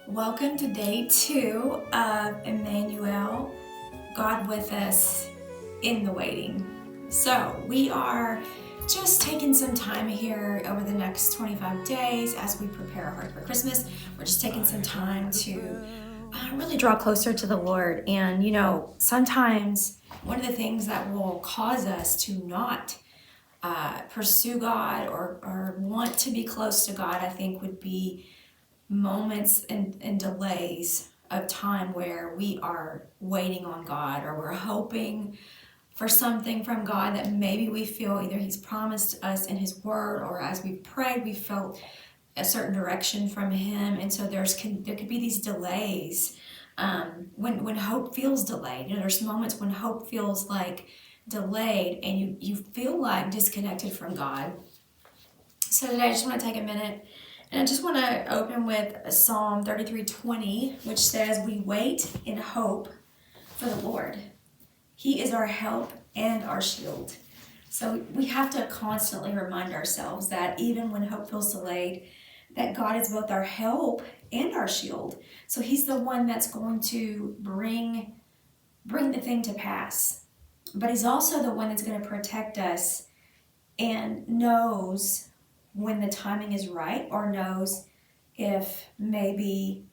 Welcome to day 2 of Emmanuel, God with us in the waiting. So, we are just taking some time here over the next 25 days as we prepare our heart for Christmas. We're just taking some time to really draw closer to the Lord. And, sometimes one of the things that will cause us to not pursue God or want to be close to God, I think, would be moments and delays of time where we are waiting on God or we're hoping for something from God that maybe we feel either He's promised us in His Word, or as we've prayed, we felt a certain direction from Him. And so there could be these delays when hope feels delayed. There's moments when hope feels like delayed and you feel like disconnected from God. So today I just want to take a minute and I just want to open with Psalm 33:20, which says, "We wait in hope for the Lord. He is our help and our shield." So we have to constantly remind ourselves that even when hope feels delayed, that God is both our help and our shield. So He's the one that's going to bring the thing to pass. But He's also the one that's going to protect us and knows when the timing is right, or knows if maybe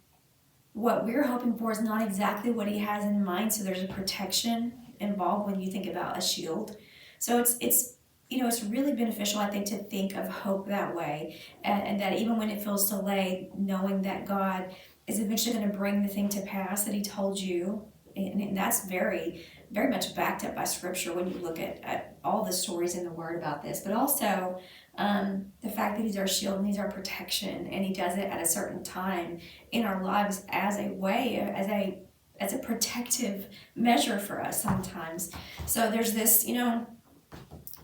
what we're hoping for is not exactly what He has in mind. So there's a protection involved when you think about a shield. So it's really beneficial, I think, to think of hope that way, and that even when it feels delayed, knowing that God is eventually going to bring the thing to pass that He told you. And that's very, very much backed up by Scripture when you look at all the stories in the Word about this. But also the fact that He's our shield and He's our protection, and He does it at a certain time in our lives as a way, as a protective measure for us sometimes. So there's this,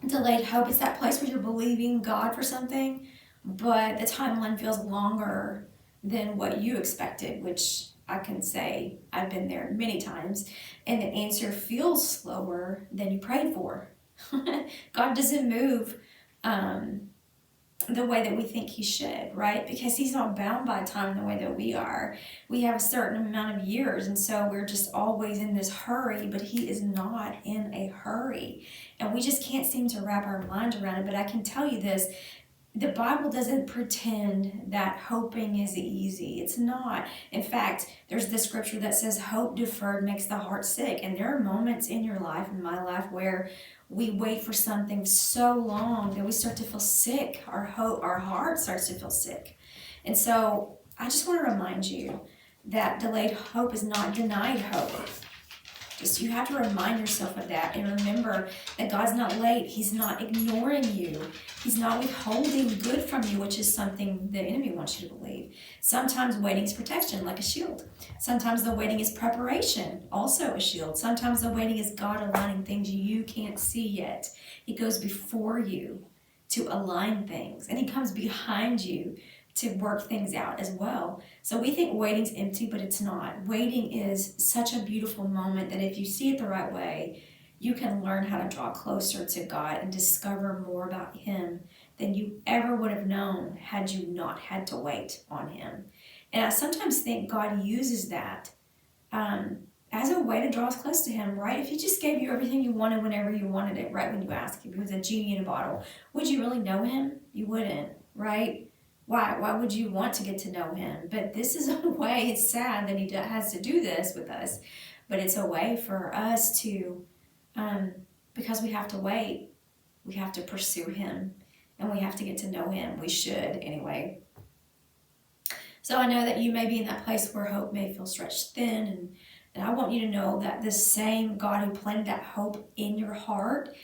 delayed hope. It's that place where you're believing God for something, but the timeline feels longer than what you expected, which I can say I've been there many times, and the answer feels slower than you prayed for. God doesn't move the way that we think He should, right? Because He's not bound by time the way that we are. We have a certain amount of years, and so we're just always in this hurry, but He is not in a hurry. And we just can't seem to wrap our mind around it. But I can tell you this, the Bible doesn't pretend that hoping is easy. It's not. In fact, there's this scripture that says hope deferred makes the heart sick. And there are moments in your life, in my life, where we wait for something so long that we start to feel sick. Our heart starts to feel sick. And so I just want to remind you that delayed hope is not denied hope. Just you have to remind yourself of that and remember that God's not late. He's not ignoring you. He's not withholding good from you, which is something the enemy wants you to believe. Sometimes waiting is protection, like a shield. Sometimes the waiting is preparation, also a shield. Sometimes the waiting is God aligning things you can't see yet. He goes before you to align things, and He comes behind you to work things out as well. So we think waiting's empty, but it's not. Waiting is such a beautiful moment that if you see it the right way, you can learn how to draw closer to God and discover more about Him than you ever would have known had you not had to wait on Him. And I sometimes think God uses that as a way to draw us close to Him, right? If He just gave you everything you wanted whenever you wanted it, right when you asked, if He was a genie in a bottle, would you really know Him? You wouldn't, right? Why would you want to get to know Him? But this is a way, it's sad that He has to do this with us, but it's a way for us to, because we have to wait, we have to pursue Him, and we have to get to know Him. We should, anyway. So I know that you may be in that place where hope may feel stretched thin, and I want you to know that the same God who planted that hope in your heart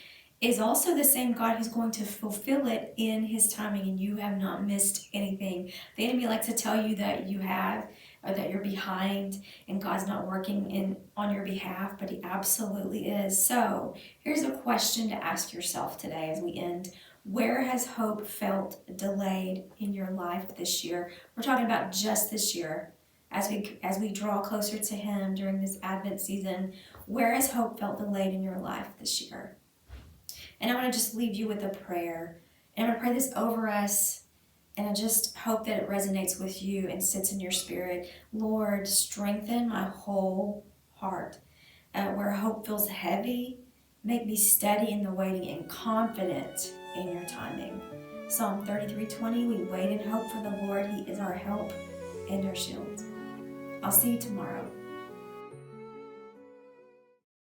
is also the same God who's going to fulfill it in His timing, and you have not missed anything. The enemy likes to tell you that you have, or that you're behind and God's not working on your behalf, but He absolutely is. So here's a question to ask yourself today as we end. Where has hope felt delayed in your life this year? We're talking about just this year. As we draw closer to Him during this Advent season, where has hope felt delayed in your life this year? And I want to just leave you with a prayer. And I'm going to pray this over us And I just hope that it resonates with you and sits in your spirit. Lord, strengthen my whole heart. Where hope feels heavy, make me steady in the waiting and confident in your timing. Psalm 33:20, we wait and hope for the Lord. He is our help and our shield. I'll see you tomorrow.